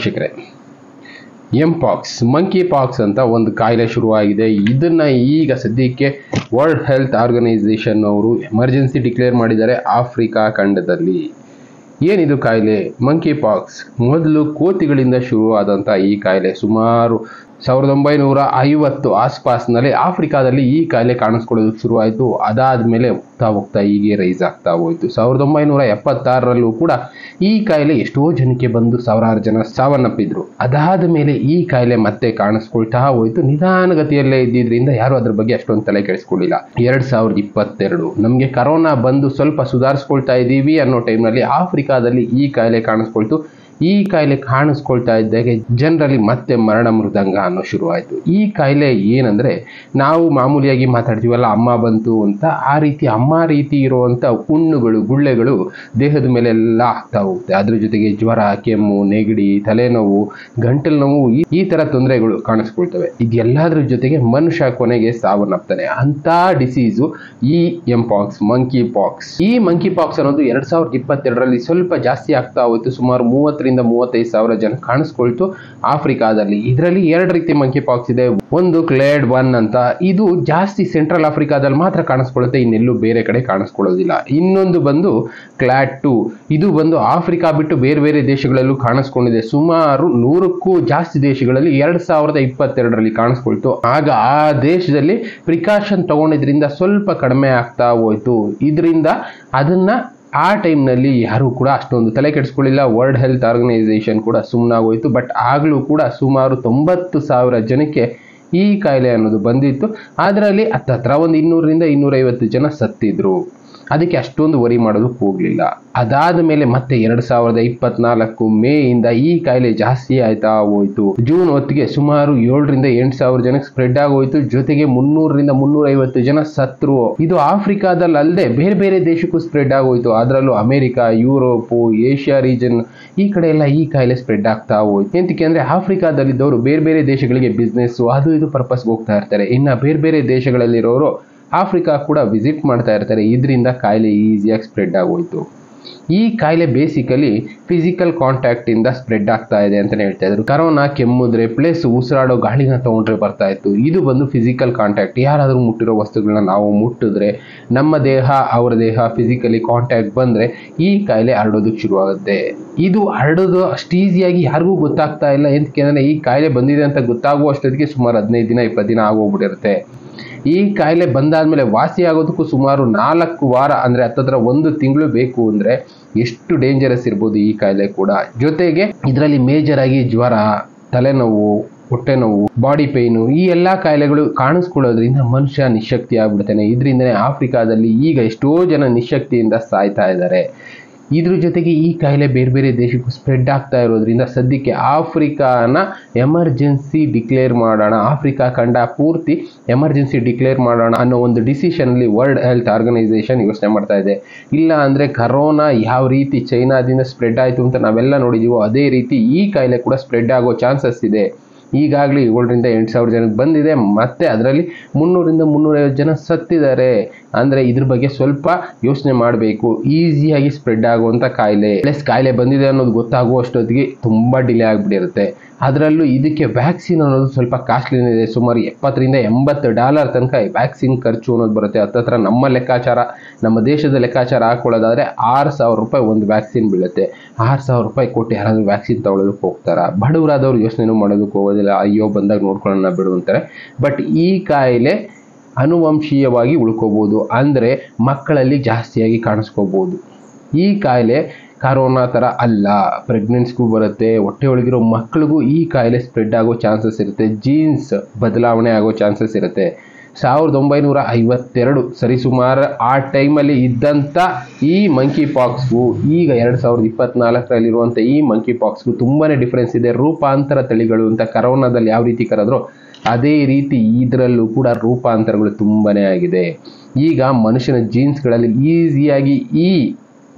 ವೀಕ್ಷಕರೇ, mpox monkey pox ಅಂತ ಒಂದು ಕಾಯಿಲೆ ಶುರುವಾಗಿದೆ. ಇದನ್ನ ಈಗ ಸದ್ಯಕ್ಕೆ ವರ್ಲ್ಡ್ ಹೆಲ್ತ್ ಆರ್ಗನೈಸೇಷನ್ ಅವರು ಎಮರ್ಜೆನ್ಸಿ ಡಿಕ್ಲೇರ್ ಮಾಡಿದ್ದಾರೆ ಆಫ್ರಿಕಾ ಖಂಡದಲ್ಲಿ. ಏನಿದು ಕಾಯಿಲೆ ಮಂಕಿ ಪಾಕ್ಸ್? ಮೊದಲು ಕೋತಿಗಳಿಂದ ಶುರುವಾದಂಥ ಈ ಕಾಯಿಲೆ ಸುಮಾರು 1950 ಆಸ್ಪಾಸ್ನಲ್ಲಿ ಆಫ್ರಿಕಾದಲ್ಲಿ ಈ ಕಾಯಿಲೆ ಕಾಣಿಸ್ಕೊಳ್ಳೋದಕ್ಕೆ ಶುರುವಾಯಿತು. ಅದಾದ್ಮೇಲೆ ಹೋಗ್ತಾ ಹೀಗೆ ರೈಸ್ ಆಗ್ತಾ ಹೋಯಿತು. 1976ರಲ್ಲೂ ಕೂಡ ಈ ಕಾಯಿಲೆ ಎಷ್ಟೋ ಜನಕ್ಕೆ ಬಂದು ಸಾವಿರಾರು ಜನ ಸಾವನ್ನಪ್ಪಿದ್ರು. ಅದಾದ ಮೇಲೆ ಈ ಕಾಯಿಲೆ ಮತ್ತೆ ಕಾಣಿಸ್ಕೊಳ್ತಾ ಹೋಯ್ತು. ನಿಧಾನಗತಿಯಲ್ಲೇ ಇದ್ದಿದ್ರಿಂದ ಯಾರು ಅದ್ರ ಬಗ್ಗೆ ಅಷ್ಟೊಂದು ತಲೆ ಕೆಡಿಸ್ಕೊಳ್ಳಿಲ್ಲ. 2022 ನಮಗೆ ಕರೋನಾ ಬಂದು ಸ್ವಲ್ಪ ಸುಧಾರಿಸ್ಕೊಳ್ತಾ ಇದ್ದೀವಿ ಅನ್ನೋ ಟೈಮ್ನಲ್ಲಿ ಆಫ್ರಿಕಾದಲ್ಲಿ ಈ ಕಾಯಿಲೆ ಕಾಣಿಸ್ಕೊಳ್ತು. ಈ ಕಾಯಿಲೆ ಕಾಣಿಸ್ಕೊಳ್ತಾ ಇದ್ದಾಗೆ ಜನರಲ್ಲಿ ಮತ್ತೆ ಮರಣ ಮೃದಂಗ ಅನ್ನೋ ಶುರುವಾಯಿತು. ಈ ಕಾಯಿಲೆ ಏನಂದ್ರೆ, ನಾವು ಮಾಮೂಲಿಯಾಗಿ ಮಾತಾಡ್ತೀವಲ್ಲ ಅಮ್ಮ ಬಂತು ಅಂತ, ಆ ರೀತಿ ಅಮ್ಮ ರೀತಿ ಇರುವಂತ ಹುಣ್ಣುಗಳು ಗುಳ್ಳೆಗಳು ದೇಹದ ಮೇಲೆಲ್ಲ ಆಗ್ತಾ ಹೋಗುತ್ತೆ. ಅದ್ರ ಜೊತೆಗೆ ಜ್ವರ, ಕೆಮ್ಮು, ನೆಗಡಿ, ತಲೆನೋವು, ಗಂಟಲು ನೋವು, ಈ ತರ ತೊಂದರೆಗಳು ಕಾಣಿಸ್ಕೊಳ್ತವೆ. ಇದೆಲ್ಲದ್ರ ಜೊತೆಗೆ ಮನುಷ್ಯ ಕೊನೆಗೆ ಸಾವನ್ನಪ್ತಾನೆ. ಅಂತ ಡಿಸೀಸು ಈ ಎಂಪಾಕ್ಸ್, ಮಂಕಿ ಪಾಕ್ಸ್. ಈ ಮಂಕಿ ಪಾಕ್ಸ್ ಅನ್ನೋದು 2022ರಲ್ಲಿ ಸ್ವಲ್ಪ ಜಾಸ್ತಿ ಆಗ್ತಾ ಹೋಯ್ತು. ಸುಮಾರು 30,000-35,000 ಜನ ಕಾಣಿಸ್ಕೊಳ್ತು ಆಫ್ರಿಕಾದಲ್ಲಿ. ಇದರಲ್ಲಿ 2 ರೀತಿ ಮಂಕಿ ಪಾಕ್ಸ್ ಇದೆ. ಒಂದು ಕ್ಲೇಡ್ 1 ಅಂತ, ಇದು ಜಾಸ್ತಿ ಸೆಂಟ್ರಲ್ ಆಫ್ರಿಕಾದಲ್ಲಿ ಮಾತ್ರ ಕಾಣಿಸ್ಕೊಳ್ಳುತ್ತೆ, ಇನ್ನೆಲ್ಲೂ ಬೇರೆ ಕಡೆ ಕಾಣಿಸ್ಕೊಳ್ಳೋದಿಲ್ಲ. ಇನ್ನೊಂದು ಬಂದು ಕ್ಲಾಡ್ 2, ಇದು ಬಂದು ಆಫ್ರಿಕಾ ಬಿಟ್ಟು ಬೇರೆ ಬೇರೆ ದೇಶಗಳಲ್ಲೂ ಕಾಣಿಸ್ಕೊಂಡಿದೆ. ಸುಮಾರು 100ಕ್ಕೂ ಜಾಸ್ತಿ ದೇಶಗಳಲ್ಲಿ 2022ರಲ್ಲಿ ಕಾಣಿಸ್ಕೊಳ್ತು. ಆಗ ಆ ದೇಶದಲ್ಲಿ ಪ್ರಿಕಾಷನ್ ತಗೊಂಡಿದ್ರಿಂದ ಸ್ವಲ್ಪ ಕಡಿಮೆ ಆಗ್ತಾ ಹೋಯ್ತು. ಇದರಿಂದ ಅದನ್ನ ಆ ಟೈಮ್ನಲ್ಲಿ ಯಾರು ಕೂಡ ಅಷ್ಟೊಂದು ತಲೆ ಕೆಡಿಸ್ಕೊಳ್ಳಿಲ್ಲ. ವರ್ಲ್ಡ್ ಹೆಲ್ತ್ ಆರ್ಗನೈಸೇಷನ್ ಕೂಡ ಸುಮ್ಮನಾಗೋಯ್ತು. ಬಟ್ ಆಗಲೂ ಕೂಡ ಸುಮಾರು 90,000 ಜನಕ್ಕೆ ಈ ಕಾಯಿಲೆ ಅನ್ನೋದು ಬಂದಿತ್ತು. ಅದರಲ್ಲಿ ಹತ್ತತ್ರ ಒಂದು 200-250 ಜನ ಸತ್ತಿದ್ರು. ಅದಕ್ಕೆ ಅಷ್ಟೊಂದು ವರಿ ಮಾಡೋದಕ್ಕೆ ಹೋಗ್ಲಿಲ್ಲ. ಅದಾದ ಮೇಲೆ ಮತ್ತೆ 2024 ಮೇಯಿಂದ ಈ ಕಾಯಿಲೆ ಜಾಸ್ತಿ ಆಯ್ತಾ ಹೋಯ್ತು. ಜೂನ್ ಹೊತ್ತಿಗೆ ಸುಮಾರು 7,000-8,000 ಜನಕ್ಕೆ ಸ್ಪ್ರೆಡ್ ಆಗೋಯ್ತು. ಜೊತೆಗೆ 300-350 ಜನ ಸತ್ರು. ಇದು ಆಫ್ರಿಕಾದಲ್ಲಿ ಅಲ್ಲದೆ ಬೇರೆ ಬೇರೆ ದೇಶಕ್ಕೂ ಸ್ಪ್ರೆಡ್ ಆಗೋಯ್ತು. ಅದರಲ್ಲೂ ಅಮೆರಿಕ, ಯುರೋಪ್, ಏಷ್ಯಾ ರೀಜನ್ ಈ ಕಡೆ ಎಲ್ಲ ಈ ಕಾಯಿಲೆ ಸ್ಪ್ರೆಡ್ ಆಗ್ತಾ ಹೋಯ್ತು. ಎಂತಕ್ಕೆ ಅಂದ್ರೆ ಆಫ್ರಿಕಾದಲ್ಲಿದ್ದವರು ಬೇರೆ ಬೇರೆ ದೇಶಗಳಿಗೆ ಬಿಸ್ನೆಸ್ ಅದು ಇದು ಪರ್ಪಸ್ಗೆ ಹೋಗ್ತಾ ಇರ್ತಾರೆ. ಇನ್ನು ಬೇರೆ ಬೇರೆ ದೇಶಗಳಲ್ಲಿರೋರು ಆಫ್ರಿಕಾ ಕೂಡ ವಿಸಿಟ್ ಮಾಡ್ತಾ ಇರ್ತಾರೆ. ಇದರಿಂದ ಕಾಯಿಲೆ ಈಸಿಯಾಗಿ ಸ್ಪ್ರೆಡ್ ಆಗೋಯ್ತು. ಈ ಕಾಯಿಲೆ ಬೇಸಿಕಲಿ ಫಿಸಿಕಲ್ ಕಾಂಟ್ಯಾಕ್ಟ್ ಇಂದ ಸ್ಪ್ರೆಡ್ ಆಗ್ತಾ ಇದೆ ಅಂತಾನೆ ಹೇಳ್ತಾ ಇದ್ರು. ಕರೋನಾ ಕೆಮ್ಮಿದ್ರೆ ಪ್ಲಸ್ ಉಸಿರಾಡೋ ಗಾಳಿನ ತಗೊಂಡ್ರೆ ಬರ್ತಾ ಇತ್ತು. ಇದು ಬಂದು ಫಿಸಿಕಲ್ ಕಾಂಟ್ಯಾಕ್ಟ್. ಯಾರಾದ್ರೂ ಮುಟ್ಟಿರೋ ವಸ್ತುಗಳನ್ನ ನಾವು ಮುಟ್ಟಿದ್ರೆ ನಮ್ಮ ದೇಹ ಅವರ ದೇಹ ಫಿಸಿಕಲಿ ಕಾಂಟ್ಯಾಕ್ಟ್ ಬಂದ್ರೆ ಈ ಕಾಯಿಲೆ ಹರಡೋದಕ್ಕೆ ಶುರುವಾಗುತ್ತೆ. ಇದು ಹರಡೋದು ಅಷ್ಟು ಈಸಿಯಾಗಿ ಯಾರಿಗೂ ಗೊತ್ತಾಗ್ತಾ ಇಲ್ಲ. ಎಂತಕ್ಕೆ ಈ ಕಾಯಿಲೆ ಬಂದಿದೆ ಅಂತ ಗೊತ್ತಾಗುವಷ್ಟೊತ್ತಿಗೆ ಸುಮಾರು 15-20 ದಿನ ಆಗೋಗ್ಬಿಟ್ಟಿರುತ್ತೆ. ಈ ಕಾಯಿಲೆ ಬಂದಾದ್ಮೇಲೆ ವಾಸಿ ಆಗೋದಕ್ಕೂ ಸುಮಾರು 4 ವಾರ ಅಂದ್ರೆ ಹತ್ತತ್ರ 1 ತಿಂಗಳು ಬೇಕು. ಅಂದ್ರೆ ಎಷ್ಟು ಡೇಂಜರಸ್ ಇರ್ಬೋದು ಈ ಕಾಯಿಲೆ ಕೂಡ. ಜೊತೆಗೆ ಇದರಲ್ಲಿ ಮೇಜರ್ ಆಗಿ ಜ್ವರ, ತಲೆನೋವು, ಹೊಟ್ಟೆ ನೋವು, ಬಾಡಿ ಪೇನು ಈ ಎಲ್ಲಾ ಕಾಯಿಲೆಗಳು ಕಾಣಿಸ್ಕೊಳ್ಳೋದ್ರಿಂದ ಮನುಷ್ಯ ನಿಶಕ್ತಿ ಆಗ್ಬಿಡ್ತಾನೆ. ಇದರಿಂದನೇ ಆಫ್ರಿಕಾದಲ್ಲಿ ಈಗ ಎಷ್ಟೋ ಜನ ನಿಶಕ್ತಿಯಿಂದ ಸಾಯ್ತಾ ಇದ್ದಾರೆ. ಇದ್ರ ಜೊತೆಗೆ ಈ ಕಾಯಿಲೆ ಬೇರೆ ಬೇರೆ ದೇಶಕ್ಕೂ ಸ್ಪ್ರೆಡ್ ಆಗ್ತಾ ಇರೋದ್ರಿಂದ ಸದ್ಯಕ್ಕೆ ಆಫ್ರಿಕಾನ ಎಮರ್ಜೆನ್ಸಿ ಡಿಕ್ಲೇರ್ ಮಾಡೋಣ, ಆಫ್ರಿಕಾ ಖಂಡ ಪೂರ್ತಿ ಎಮರ್ಜೆನ್ಸಿ ಡಿಕ್ಲೇರ್ ಮಾಡೋಣ ಅನ್ನೋ ಒಂದು ಡಿಸಿಷನ್ ಅಲ್ಲಿ ವರ್ಲ್ಡ್ ಹೆಲ್ತ್ ಆರ್ಗನೈಸೇಷನ್ ಯೋಚನೆ ಮಾಡ್ತಾ ಇದೆ. ಇಲ್ಲ ಅಂದ್ರೆ ಕರೋನಾ ಯಾವ ರೀತಿ ಚೈನಾದಿಂದ ಸ್ಪ್ರೆಡ್ ಆಯ್ತು ಅಂತ ನಾವೆಲ್ಲ ನೋಡಿದೀವೋ ಅದೇ ರೀತಿ ಈ ಕಾಯಿಲೆ ಕೂಡ ಸ್ಪ್ರೆಡ್ ಆಗೋ ಚಾನ್ಸಸ್ ಇದೆ. ಈಗಾಗಲೇ 7,000-8,000 ಜನಕ್ಕೆ ಬಂದಿದೆ. ಮತ್ತೆ ಅದರಲ್ಲಿ 300-350 ಜನ ಸತ್ತಿದ್ದಾರೆ. ಅಂದ್ರೆ ಇದ್ರ ಬಗ್ಗೆ ಸ್ವಲ್ಪ ಯೋಚನೆ ಮಾಡಬೇಕು. ಈಸಿಯಾಗಿ ಸ್ಪ್ರೆಡ್ ಆಗುವಂತ ಕಾಯಿಲೆ, ಪ್ಲಸ್ ಕಾಯಿಲೆ ಬಂದಿದೆ ಅನ್ನೋದು ಗೊತ್ತಾಗುವಷ್ಟೊತ್ತಿಗೆ ತುಂಬಾ ಡಿಲೇ ಆಗ್ಬಿಟ್ಟಿರುತ್ತೆ. ಅದರಲ್ಲೂ ಇದಕ್ಕೆ ವ್ಯಾಕ್ಸಿನ್ ಅನ್ನೋದು ಸ್ವಲ್ಪ ಕಾಸ್ಟ್ಲಿನೇ ಇದೆ. ಸುಮಾರು $70-80 ತನಕ ವ್ಯಾಕ್ಸಿನ್ ಖರ್ಚು ಅನ್ನೋದು ಬರುತ್ತೆ. ಹತ್ತತ್ರ ನಮ್ಮ ಲೆಕ್ಕಾಚಾರ, ನಮ್ಮ ದೇಶದ ಲೆಕ್ಕಾಚಾರ ಹಾಕೊಳ್ಳೋದಾದ್ರೆ $6,000 ಒಂದು ವ್ಯಾಕ್ಸಿನ್ ಬೀಳುತ್ತೆ. $6,000 ಕೊಟ್ಟು ಯಾರಾದ್ರೂ ವ್ಯಾಕ್ಸಿನ್ ತಗೊಳ್ಳೋದಕ್ಕೆ ಹೋಗ್ತಾರ? ಬಡವರಾದವ್ರು ಯೋಚನೆ ಮಾಡೋದಕ್ಕೆ ಹೋಗೋದಿಲ್ಲ. ಅಯ್ಯೋ ಬಂದಾಗ ನೋಡ್ಕೊಳ್ಳೋಣ ಬಿಡು ಅಂತಾರೆ. ಬಟ್ ಈ ಕಾಯಿಲೆ ಅನುವಂಶೀಯವಾಗಿ ಉಳ್ಕೋಬಹುದು. ಅಂದ್ರೆ ಮಕ್ಕಳಲ್ಲಿ ಜಾಸ್ತಿಯಾಗಿ ಕಾಣಿಸ್ಕೋಬಹುದು. ಈ ಕಾಯಿಲೆ ಕರೋನಾ ತರ ಅಲ್ಲ, ಪ್ರೆಗ್ನೆನ್ಸ್ಗೂ ಬರುತ್ತೆ. ಹೊಟ್ಟೆ ಒಳಗಿರೋ ಮಕ್ಕಳಿಗೂ ಈ ಕಾಯಿಲೆ ಸ್ಪ್ರೆಡ್ ಆಗೋ ಚಾನ್ಸಸ್ ಇರುತ್ತೆ. ಜೀನ್ಸ್ ಬದಲಾವಣೆ ಆಗೋ ಚಾನ್ಸಸ್ ಇರುತ್ತೆ. 1952 ಸರಿಸುಮಾರು ಆ ಟೈಮಲ್ಲಿ ಇದ್ದಂಥ ಈ ಮಂಕಿ ಪಾಕ್ಸ್ಗೂ ಈಗ 2024ರಲ್ಲಿರುವಂಥ ಈ ಮಂಕಿ ಪಾಕ್ಸ್ಗೂ ತುಂಬಾನೇ ಡಿಫ್ರೆನ್ಸ್ ಇದೆ. ರೂಪಾಂತರ ತಳಿಗಳು ಅಂತ ಕರೋನಾದಲ್ಲಿ ಯಾವ ರೀತಿ ಕರೆದ್ರೋ ಅದೇ ರೀತಿ ಇದರಲ್ಲೂ ಕೂಡ ರೂಪಾಂತರಗಳು ತುಂಬಾನೇ ಆಗಿದೆ. ಈಗ ಮನುಷ್ಯನ ಜೀನ್ಸ್ಗಳಲ್ಲಿ ಈಸಿಯಾಗಿ ಈ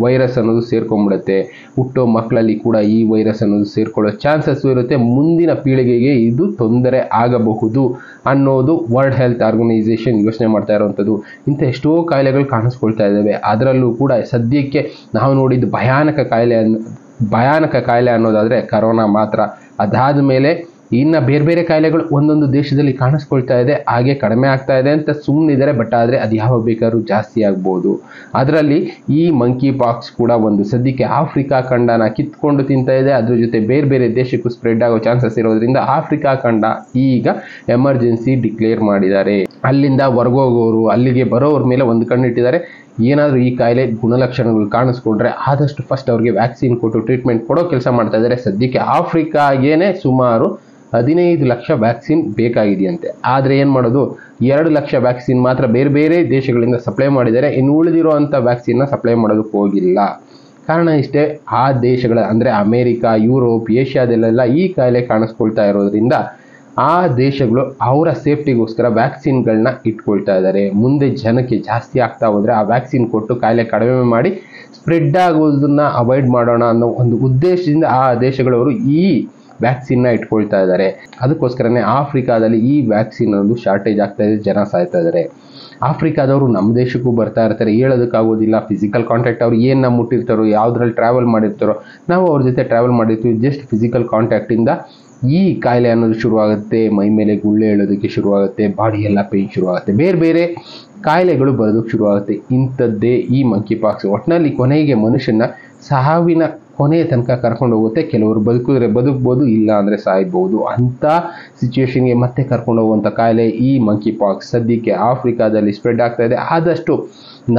ವೈರಸ್ ಅನ್ನೋದು ಸೇರ್ಕೊಂಡ್ಬಿಡುತ್ತೆ. ಹುಟ್ಟೋ ಮಕ್ಕಳಲ್ಲಿ ಕೂಡ ಈ ವೈರಸ್ ಅನ್ನೋದು ಸೇರ್ಕೊಳ್ಳೋ ಚಾನ್ಸಸ್ ಇರುತ್ತೆ. ಮುಂದಿನ ಪೀಳಿಗೆಗೆ ಇದು ತೊಂದರೆ ಆಗಬಹುದು ಅನ್ನೋದು ವರ್ಲ್ಡ್ ಹೆಲ್ತ್ ಆರ್ಗನೈಸೇಷನ್ ಯೋಚನೆ ಮಾಡ್ತಾ ಇರುವಂಥದ್ದು. ಇಂಥ ಎಷ್ಟೋ ಕಾಯಿಲೆಗಳು ಕಾಣಿಸ್ಕೊಳ್ತಾ ಇದ್ದಾವೆ. ಅದರಲ್ಲೂ ಕೂಡ ಸದ್ಯಕ್ಕೆ ನಾವು ನೋಡಿದ್ದು ಭಯಾನಕ ಕಾಯಿಲೆ ಅನ್ನೋದಾದ್ರೆ ಕರೋನಾ ಮಾತ್ರ. ಅದಾದ ಮೇಲೆ ಇನ್ನು ಬೇರೆ ಬೇರೆ ಕಾಯಿಲೆಗಳು ಒಂದೊಂದು ದೇಶದಲ್ಲಿ ಕಾಣಿಸ್ಕೊಳ್ತಾ ಇದೆ, ಹಾಗೆ ಕಡಿಮೆ ಆಗ್ತಾ ಇದೆ ಅಂತ ಸುಮ್ಮನಿದ್ದಾರೆ. ಬಟ್ ಆದರೆ ಅದು ಯಾವಾಗ ಬೇಕಾದ್ರೂ ಜಾಸ್ತಿ ಆಗ್ಬೋದು. ಅದರಲ್ಲಿ ಈ ಮಂಕಿ ಪಾಕ್ಸ್ ಕೂಡ ಒಂದು. ಸದ್ಯಕ್ಕೆ ಆಫ್ರಿಕಾ ಖಂಡನ ಕಿತ್ಕೊಂಡು ತಿಂತಾ ಇದೆ, ಅದ್ರ ಜೊತೆ ಬೇರೆ ಬೇರೆ ದೇಶಕ್ಕೂ ಸ್ಪ್ರೆಡ್ ಆಗೋ ಚಾನ್ಸಸ್ ಇರೋದ್ರಿಂದ ಆಫ್ರಿಕಾ ಖಂಡ ಈಗ ಎಮರ್ಜೆನ್ಸಿ ಡಿಕ್ಲೇರ್ ಮಾಡಿದ್ದಾರೆ. ಅಲ್ಲಿಂದ ಹೊರಗೋಗೋರು, ಅಲ್ಲಿಗೆ ಬರೋವ್ರ ಮೇಲೆ ಒಂದು ಕಣ್ಣಿಟ್ಟಿದ್ದಾರೆ. ಏನಾದರೂ ಈ ಕಾಯಿಲೆ ಗುಣಲಕ್ಷಣಗಳು ಕಾಣಿಸ್ಕೊಂಡ್ರೆ ಆದಷ್ಟು ಫಸ್ಟ್ ಅವ್ರಿಗೆ ವ್ಯಾಕ್ಸಿನ್ ಕೊಟ್ಟು ಟ್ರೀಟ್ಮೆಂಟ್ ಕೊಡೋ ಕೆಲಸ ಮಾಡ್ತಾ ಇದ್ದಾರೆ. ಸದ್ಯಕ್ಕೆ ಆಫ್ರಿಕಾಗೇನೆ ಸುಮಾರು 15 ಲಕ್ಷ ವ್ಯಾಕ್ಸಿನ್ ಬೇಕಾಗಿದೆಯಂತೆ. ಆದರೆ ಏನು ಮಾಡೋದು, 2 ಲಕ್ಷ ವ್ಯಾಕ್ಸಿನ್ ಮಾತ್ರ ಬೇರೆ ಬೇರೆ ದೇಶಗಳಿಂದ ಸಪ್ಲೈ ಮಾಡಿದ್ದಾರೆ. ಇನ್ನು ಉಳಿದಿರೋ ಅಂಥ ವ್ಯಾಕ್ಸಿನ್ನ ಸಪ್ಲೈ ಮಾಡೋದಕ್ಕೆ ಹೋಗಿಲ್ಲ. ಕಾರಣ ಇಷ್ಟೇ, ಆ ದೇಶಗಳ ಅಂದರೆ ಅಮೇರಿಕಾ, ಯುರೋಪ್, ಏಷ್ಯಾದಲ್ಲೆಲ್ಲ ಈ ಕಾಯಿಲೆ ಕಾಣಿಸ್ಕೊಳ್ತಾ ಇರೋದ್ರಿಂದ ಆ ದೇಶಗಳು ಅವರ ಸೇಫ್ಟಿಗೋಸ್ಕರ ವ್ಯಾಕ್ಸಿನ್ಗಳನ್ನ ಇಟ್ಕೊಳ್ತಾ ಇದ್ದಾರೆ. ಮುಂದೆ ಜನಕ್ಕೆ ಜಾಸ್ತಿ ಆಗ್ತಾ ಹೋದರೆ ಆ ವ್ಯಾಕ್ಸಿನ್ ಕೊಟ್ಟು ಕಾಯಿಲೆ ಕಡಿಮೆ ಮಾಡಿ ಸ್ಪ್ರೆಡ್ ಆಗೋದನ್ನ ಅವಾಯ್ಡ್ ಮಾಡೋಣ ಅನ್ನೋ ಒಂದು ಉದ್ದೇಶದಿಂದ ಆ ದೇಶಗಳವರು ಈ ವ್ಯಾಕ್ಸಿನ್ನ ಇಟ್ಕೊಳ್ತಾ ಇದ್ದಾರೆ. ಅದಕ್ಕೋಸ್ಕರನೇ ಆಫ್ರಿಕಾದಲ್ಲಿ ಈ ವ್ಯಾಕ್ಸಿನ್ ಅನ್ನೋದು ಶಾರ್ಟೇಜ್ ಆಗ್ತಾ ಇದೆ, ಜನ ಸಾಯ್ತಾ ಇದ್ದಾರೆ. ಆಫ್ರಿಕಾದವರು ನಮ್ಮ ದೇಶಕ್ಕೂ ಬರ್ತಾ ಇರ್ತಾರೆ, ಹೇಳೋದಕ್ಕಾಗೋದಿಲ್ಲ. ಫಿಸಿಕಲ್ ಕಾಂಟ್ಯಾಕ್ಟ್ ಅವ್ರು ಏನು ನಾವು ಮುಟ್ಟಿರ್ತಾರೋ, ಯಾವುದ್ರಲ್ಲಿ ಟ್ರಾವೆಲ್ ಮಾಡಿರ್ತಾರೋ, ನಾವು ಅವ್ರ ಜೊತೆ ಟ್ರಾವೆಲ್ ಮಾಡಿರ್ತೀವಿ. ಜಸ್ಟ್ ಫಿಸಿಕಲ್ ಕಾಂಟ್ಯಾಕ್ಟಿಂದ ಈ ಕಾಯಿಲೆ ಅನ್ನೋದು ಶುರುವಾಗುತ್ತೆ. ಮೈ ಮೇಲೆ ಗುಳ್ಳೆ ಹೇಳೋದಕ್ಕೆ ಶುರುವಾಗುತ್ತೆ, ಬಾಡಿ ಎಲ್ಲ ಪೇಯ್ನ್ ಶುರುವಾಗುತ್ತೆ, ಬೇರೆ ಬೇರೆ ಕಾಯಿಲೆಗಳು ಬರೋದಕ್ಕೆ ಶುರುವಾಗುತ್ತೆ. ಇಂಥದ್ದೇ ಈ ಮಂಕಿ ಪಾಕ್ಸ್. ಒಟ್ಟಿನಲ್ಲಿ ಕೊನೆಗೆ ಮನುಷ್ಯನ ಸಾವಿನ ಕೊನೆಯ ತನಕ ಕರ್ಕೊಂಡು ಹೋಗುತ್ತೆ. ಕೆಲವರು ಬದುಕಿದ್ರೆ ಬದುಕ್ಬೋದು, ಇಲ್ಲ ಅಂದರೆ ಸಾಯ್ಬೋದು. ಅಂಥ ಸಿಚುವೇಶನ್ಗೆ ಮತ್ತೆ ಕರ್ಕೊಂಡು ಹೋಗುವಂಥ ಕಾಯಿಲೆ ಈ ಮಂಕಿ ಪಾಕ್ಸ್. ಸದ್ಯಕ್ಕೆ ಆಫ್ರಿಕಾದಲ್ಲಿ ಸ್ಪ್ರೆಡ್ ಆಗ್ತಾ ಇದೆ. ಆದಷ್ಟು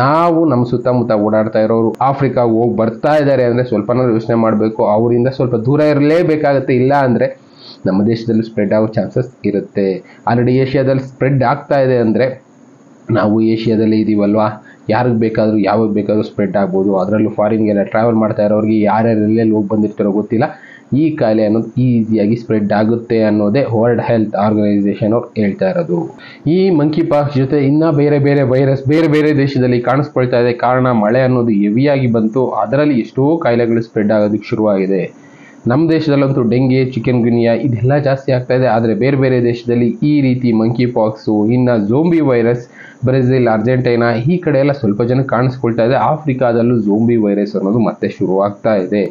ನಾವು ನಮ್ಮ ಸುತ್ತಮುತ್ತ ಓಡಾಡ್ತಾ ಇರೋರು ಆಫ್ರಿಕಾಗೆ ಹೋಗಿ ಬರ್ತಾ ಇದ್ದಾರೆ ಅಂದರೆ ಸ್ವಲ್ಪನಾದ್ರೂ ಯೋಚನೆ ಮಾಡಬೇಕು. ಅವರಿಂದ ಸ್ವಲ್ಪ ದೂರ ಇರಲೇಬೇಕಾಗುತ್ತೆ. ಇಲ್ಲ ಅಂದರೆ ನಮ್ಮ ದೇಶದಲ್ಲೂ ಸ್ಪ್ರೆಡ್ ಆಗೋ ಚಾನ್ಸಸ್ ಇರುತ್ತೆ. ಆಲ್ರೆಡಿ ಏಷ್ಯಾದಲ್ಲಿ ಸ್ಪ್ರೆಡ್ ಆಗ್ತಾ ಇದೆ ಅಂದರೆ ನಾವು ಏಷ್ಯಾದಲ್ಲಿ ಇದ್ದೀವಲ್ವಾ, ಯಾರಿಗೆ ಬೇಕಾದರೂ ಯಾವಾಗ ಬೇಕಾದರೂ ಸ್ಪ್ರೆಡ್ ಆಗ್ಬೋದು. ಅದರಲ್ಲೂ ಫಾರಿನ್ಗೆಲ್ಲ ಟ್ರಾವೆಲ್ ಮಾಡ್ತಾ ಇರೋರಿಗೆ ಯಾರ್ಯಾರು ಎಲ್ಲೆಲ್ಲಿ ಹೋಗಿ ಬಂದಿರ್ತಾರೋ ಗೊತ್ತಿಲ್ಲ. ಈ ಕಾಯಿಲೆ ಅನ್ನೋದು ಈಸಿಯಾಗಿ ಸ್ಪ್ರೆಡ್ ಆಗುತ್ತೆ ಅನ್ನೋದೇ ವರ್ಲ್ಡ್ ಹೆಲ್ತ್ ಆರ್ಗನೈಸೇಷನ್ ಅವ್ರು ಹೇಳ್ತಾ ಇರೋದು. ಈ ಮಂಕಿ ಪಾಕ್ಸ್ ಜೊತೆ ಇನ್ನೂ ಬೇರೆ ಬೇರೆ ವೈರಸ್ ಬೇರೆ ಬೇರೆ ದೇಶದಲ್ಲಿ ಕಾಣಿಸ್ಕೊಳ್ತಾ ಇದೆ. ಕಾರಣ ಮಳೆ ಅನ್ನೋದು ಹೆವಿಯಾಗಿ ಬಂತು, ಅದರಲ್ಲಿ ಎಷ್ಟೋ ಕಾಯಿಲೆಗಳು ಸ್ಪ್ರೆಡ್ ಆಗೋದಕ್ಕೆ ಶುರುವಾಗಿದೆ. ನಮ್ಮ ದೇಶದಲ್ಲಂತೂ ಡೆಂಗಿ, ಚಿಕನ್ ಗುನಿಯಾ ಇದೆಲ್ಲ ಜಾಸ್ತಿ ಆಗ್ತಾ ಇದೆ. ಆದರೆ ಬೇರೆ ಬೇರೆ ದೇಶದಲ್ಲಿ ಈ ರೀತಿ ಮಂಕಿ ಪಾಕ್ಸು, ಇನ್ನು ಝೋಂಬಿ ವೈರಸ್ ಬ್ರೆಜಿಲ್, ಅರ್ಜೆಂಟೈನಾ ಈ ಕಡೆ ಎಲ್ಲ ಸ್ವಲ್ಪ ಜನ ಕಾಣಿಸ್ಕೊಳ್ತಾ ಇದೆ. ಆಫ್ರಿಕಾದಲ್ಲೂ ಝೋಂಬಿ ವೈರಸ್ ಅನ್ನೋದು ಮತ್ತೆ ಶುರುವಾಗ್ತಾ ಇದೆ.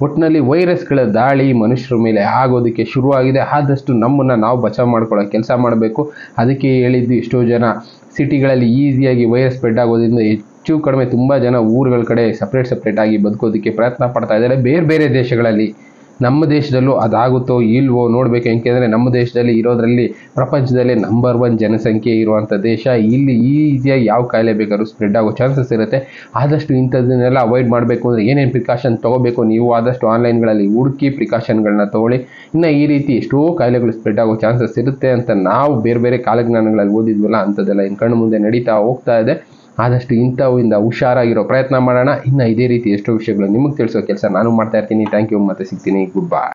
ಒಟ್ಟಿನಲ್ಲಿ ವೈರಸ್ಗಳ ದಾಳಿ ಮನುಷ್ಯರ ಮೇಲೆ ಆಗೋದಕ್ಕೆ ಶುರುವಾಗಿದೆ. ಆದಷ್ಟು ನಮ್ಮನ್ನು ನಾವು ಬಚಾವ್ ಮಾಡ್ಕೊಳ್ಳೋ ಕೆಲಸ ಮಾಡಬೇಕು. ಅದಕ್ಕೆ ಹೇಳಿದ್ದು, ಎಷ್ಟೋ ಜನ ಸಿಟಿಗಳಲ್ಲಿ ಈಸಿಯಾಗಿ ವೈರಸ್ ಸ್ಪ್ರೆಡ್ ಆಗೋದ್ರಿಂದ ಹೆಚ್ಚು ಕಡಿಮೆ ತುಂಬ ಜನ ಊರುಗಳ ಕಡೆ ಸಪ್ರೇಟ್ ಆಗಿ ಬದುಕೋದಕ್ಕೆ ಪ್ರಯತ್ನ ಪಡ್ತಾ ಇದ್ದಾರೆ. ಬೇರೆ ಬೇರೆ ದೇಶಗಳಲ್ಲಿ, ನಮ್ಮ ದೇಶದಲ್ಲೂ ಅದಾಗುತ್ತೋ ಇಲ್ವೋ ನೋಡಬೇಕು. ಯಾಕೆಂದರೆ ನಮ್ಮ ದೇಶದಲ್ಲಿ ಇರೋದ್ರಲ್ಲಿ ಪ್ರಪಂಚದಲ್ಲೇ ನಂಬರ್ 1 ಜನಸಂಖ್ಯೆ ಇರುವಂಥ ದೇಶ. ಇಲ್ಲಿ ಈಸಿಯಾಗಿ ಯಾವ ಕಾಯಿಲೆ ಬೇಕಾದ್ರೂ ಸ್ಪ್ರೆಡ್ ಆಗೋ ಚಾನ್ಸಸ್ ಇರುತ್ತೆ. ಆದಷ್ಟು ಇಂಥದ್ದನ್ನೆಲ್ಲ ಅವಾಯ್ಡ್ ಮಾಡಬೇಕು ಅಂದರೆ ಏನೇನು ಪ್ರಿಕಾಷನ್ ತೊಗೋಬೇಕು ನೀವು ಆದಷ್ಟು ಆನ್ಲೈನ್ಗಳಲ್ಲಿ ಹುಡುಕಿ ಪ್ರಿಕಾಷನ್ಗಳನ್ನ ತೊಗೊಳ್ಳಿ. ಇನ್ನು ಈ ರೀತಿ ಎಷ್ಟೋ ಕಾಯಿಲೆಗಳು ಸ್ಪ್ರೆಡ್ ಆಗೋ ಚಾನ್ಸಸ್ ಇರುತ್ತೆ ಅಂತ ನಾವು ಬೇರೆ ಬೇರೆ ಕಾಲಜ್ಞಾನಗಳಲ್ಲಿ ಓದಿದ್ವಲ್ಲ, ಅಂಥದ್ದೆಲ್ಲ ಇನ್ನು ಕಣ್ಣು ಮುಂದೆ ನಡೀತಾ ಹೋಗ್ತಾ ಇದೆ. ಆದಷ್ಟು ಇಂಥವಿಂದ ಹುಷಾರಾಗಿರೋ ಪ್ರಯತ್ನ ಮಾಡೋಣ. ಇನ್ನು ಇದೇ ರೀತಿ ಎಷ್ಟೋ ವಿಷಯಗಳು ನಿಮಗೆ ತಿಳಿಸೋ ಕೆಲಸ ನಾನು ಮಾಡ್ತಾ ಇರ್ತೀನಿ. ಥ್ಯಾಂಕ್ ಯು, ಮತ್ತೆ ಸಿಗ್ತೀನಿ. Good bye.